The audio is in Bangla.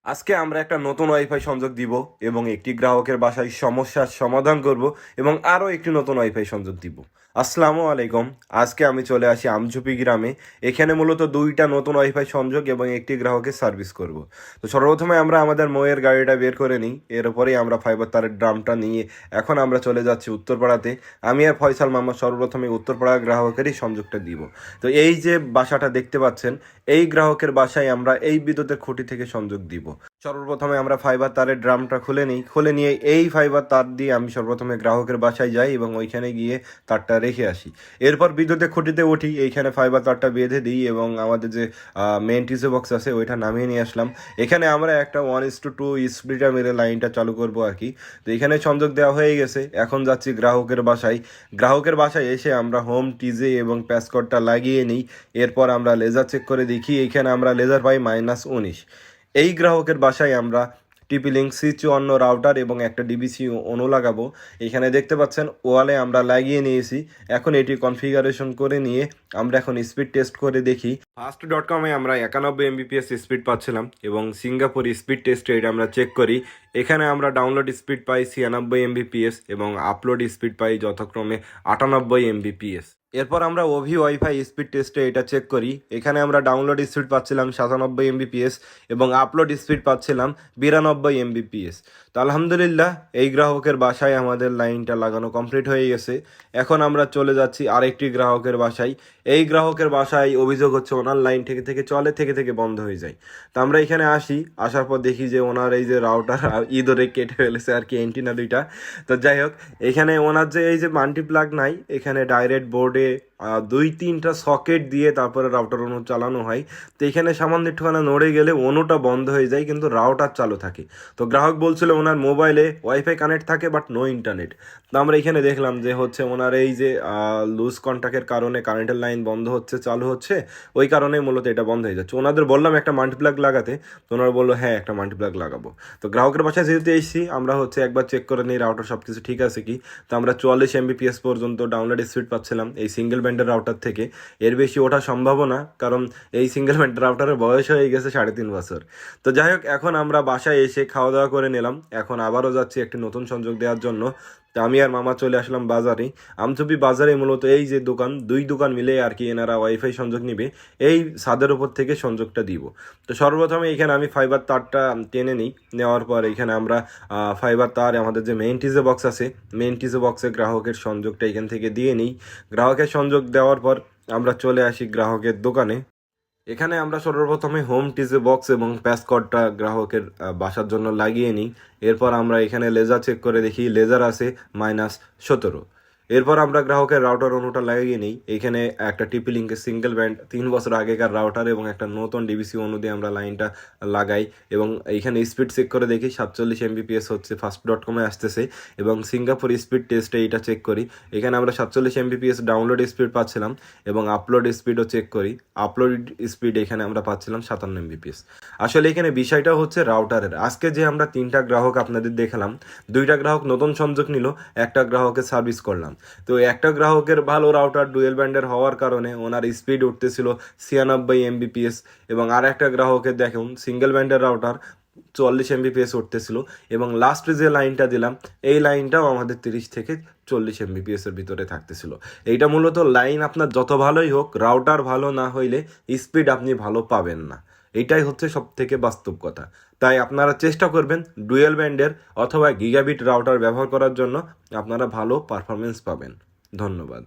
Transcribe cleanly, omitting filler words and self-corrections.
আজকে আমরা একটা নতুন ওয়াইফাই সংযোগ দিব এবং একটি গ্রাহকের বাসায় সমস্যার সমাধান করব এবং আরও একটি নতুন ওয়াইফাই সংযোগ দিব। আসসালামু আলাইকুম। আজকে আমি চলে আসি আমঝুপি গ্রামে। এখানে মূলত দুইটা নতুন ওয়াইফাই সংযোগ এবং একটি গ্রাহকের সার্ভিস করব। তো সর্বপ্রথমে আমরা আমাদের মোয়ের গাড়িটা বের করে নিই, এরপরেই আমরা ফাইবার তারের ড্রামটা নিয়ে এখন আমরা চলে যাচ্ছি উত্তরপাড়াতে। আমি আর ফয়সাল মামা সর্বপ্রথমে উত্তরপাড়া গ্রাহকেরই সংযোগটা দিব। তো এই যে বাসাটা দেখতে পাচ্ছেন, এই গ্রাহকের বাসায় আমরা এই বিদ্যুতের খুঁটি থেকে সংযোগ দিব। সর্বপ্রথমে আমরা ফাইবার তারের ড্রামটা খুলে নিয়ে এই ফাইবার তার দিয়ে আমি সর্বপ্রথমে গ্রাহকের বাসায় যাই এবং ওইখানে গিয়ে তারটা রেখে আসি। এরপর বিদ্যুতের খুঁটিতে উঠি, এইখানে ফাইবার তারটা বেঁধে দিই এবং আমাদের যে মেন টিসে বক্স আছে ওইটা নামিয়ে নিয়ে আসলাম। এখানে আমরা একটা 1:2 স্প্লিটার মেরে লাইনটা চালু করবো আর কি। তো এখানে সংযোগ দেওয়া হয়ে গেছে। এখন যাচ্ছি গ্রাহকের বাসায়। গ্রাহকের বাসায় এসে আমরা হোম টিজে এবং প্যাসকটটা লাগিয়ে নিই। এরপর আমরা লেজার চেক করে দেখি, এইখানে আমরা লেজার পাই -19। এই গ্রাহকের বাসায় আমরা টিপি লিঙ্ক C54 রাউটার এবং একটা ডিবিসি অনু লাগাবো। এখানে দেখতে পাচ্ছেন ওয়ালে আমরা লাগিয়ে নিয়েছি। এখন এটি কনফিগারেশন করে নিয়ে আমরা এখন স্পিড টেস্ট করে দেখি। ফাস্ট.কমে আমরা 91 Mbps স্পিড পাচ্ছিলাম এবং সিঙ্গাপুর স্পিড টেস্টে এটা আমরা চেক করি। এখানে আমরা ডাউনলোড স্পিড পাই 96 Mbps এবং আপলোড স্পিড পাই যথাক্রমে 98 Mbps। এরপর আমরা ওভি ওয়াইফাই স্পিড টেস্টে এটা চেক করি। এখানে আমরা ডাউনলোড স্পিড পাচ্ছিলাম 97 Mbps এবং আপলোড স্পিড পাচ্ছিলাম 92 Mbps। তো আলহামদুলিল্লাহ এই গ্রাহকের বাসায় আমাদের লাইনটা লাগানো কমপ্লিট হয়ে গেছে। এখন আমরা চলে যাচ্ছি আরেকটি গ্রাহকের বাসায়। এই গ্রাহকের বাসায় অভিযোগ হচ্ছে ওনার লাইন থেকে বন্ধ হয়ে যায়। তো আমরা এখানে আসার পর দেখি যে ওনার এই যে রাউটার ইঁদুরে কেটে ফেলেছে আর কি, অ্যান্টিনা দুইটা। তো যাই হোক, এখানে ওনার যে এই যে মাল্টিপ্লাগ নাই, এখানে ডাইরেক্ট বোর্ডে 2-3টা সকেট দিয়ে তারপরে রাউটার অনু চালানো হয়। তো এখানে সামান্য একটুখানি নড়ে গেলে অনুটা বন্ধ হয়ে যায় কিন্তু রাউটার চালু থাকে। তো গ্রাহক বলছিল ওনার মোবাইলে ওয়াইফাই কানেক্ট থাকে বাট নো ইন্টারনেট। তো আমরা এখানে দেখলাম যে হচ্ছে ওনার এই যে লুজ কন্ট্যাক্টের কারণে কারেন্টের লাইন বন্ধ হচ্ছে, চালু হচ্ছে, ওই কারণে মূলত এটা বন্ধ হয়ে যাচ্ছে। ওনাদের বললাম একটা মাল্টিপ্লাগ লাগাতে, তো ওনারা বললো হ্যাঁ একটা মাল্টিপ্লাগ লাগাবো। তো গ্রাহকের বাসায় যেহেতু এসেছি আমরা হচ্ছে একবার চেক করে নিই রাউটার সব কিছু ঠিক আছে কি। তো আমরা 44 Mbps পর্যন্ত ডাউনলোড স্পিড পাচ্ছিলাম এই সিঙ্গেল ব্যান্ডের রাউটার থেকে। এর বেশি ওঠা সম্ভব না, কারণ এই সিঙ্গেল ব্যান্ডের রাউটারের বয়স হয়ে গেছে 3.5 বছর। তো যাই হোক, এখন আমরা বাসায় এসে খাওয়া দাওয়া করে নিলাম। এখন আবারও যাচ্ছি একটি নতুন সংযোগ দেওয়ার জন্য। তো আমি আর মামা চলে আসলাম বাজারে। আমচুপি বাজারে মূলত এই যে দুই দোকান মিলে আর কি এনারা ওয়াইফাই সংযোগ নিবে, এই ছাদের উপর থেকে সংযোগটা দিব। তো সর্বপ্রথমে এখানে আমি ফাইবার তারটা টেনে নিই। নেওয়ার পর এখানে আমরা ফাইবার তার আমাদের যে মেইন টিজে বক্স আছে, মেইন টিজে বক্সে গ্রাহকের সংযোগটা এখান থেকে দিয়ে নিই। গ্রাহকের সংযোগ দেওয়ার পর আমরা চলে আসি গ্রাহকের দোকানে। এখানে আমরা সর্বপ্রথমে হোম টিজে বক্স এবং প্যাসকটটা গ্রাহকের বাসার জন্য লাগিয়ে নিই। এরপর আমরা এখানে লেজার চেক করে দেখি, লেজার আছে -17। এরপর আমরা গ্রাহকের রাউটার অনুটা লাগিয়ে নিই। এখানে একটা টিপি লিঙ্কের সিঙ্গেল ব্যান্ড 3 বছর আগেকার রাউটার এবং একটা নতুন ডিবিসি অনু দিয়ে আমরা লাইনটা লাগাই এবং এইখানে স্পিড চেক করে দেখি 47 Mbps হচ্ছে, ফাস্ট.কমে আসতেছে এবং সিঙ্গাপুর স্পিড টেস্টে এটা চেক করি। এখানে আমরা 47 Mbps ডাউনলোড স্পিড পাচ্ছিলাম এবং আপলোড স্পিডও চেক করি। আপলোড স্পিড এখানে আমরা পাচ্ছিলাম 57 Mbps। আসলে এখানে বিষয়টা হচ্ছে রাউটারের। আজকে যে আমরা 3টা গ্রাহক আপনাদের দেখালাম, 2টা গ্রাহক নতুন সংযোগ নিল, একটা গ্রাহকের সার্ভিস করলাম। তো একটা গ্রাহকের ভালো রাউটার ডুয়েল ব্যান্ডের হওয়ার কারণে ওনার স্পিড উঠতেছিল 96 Mbps এবং আর একটা গ্রাহকের দেখুন সিঙ্গেল ব্যান্ডের রাউটার 44 Mbps উঠতেছিল এবং লাস্ট যে লাইনটা দিলাম এই লাইনটাও আমাদের 30 থেকে 40 Mbps এর ভিতরে থাকতেছিল। এইটা মূলত লাইন আপনার যত ভালোই হোক, রাউটার ভালো না হইলে স্পিড আপনি ভালো পাবেন না। এইটাই হচ্ছে সব থেকে বাস্তব কথা। তাই আপনারা চেষ্টা করবেন ডুয়েল ব্যান্ডের অথবা গিগাবিট রাউটার ব্যবহার করার জন্য, আপনারা ভালো পারফরমেন্স পাবেন। ধন্যবাদ।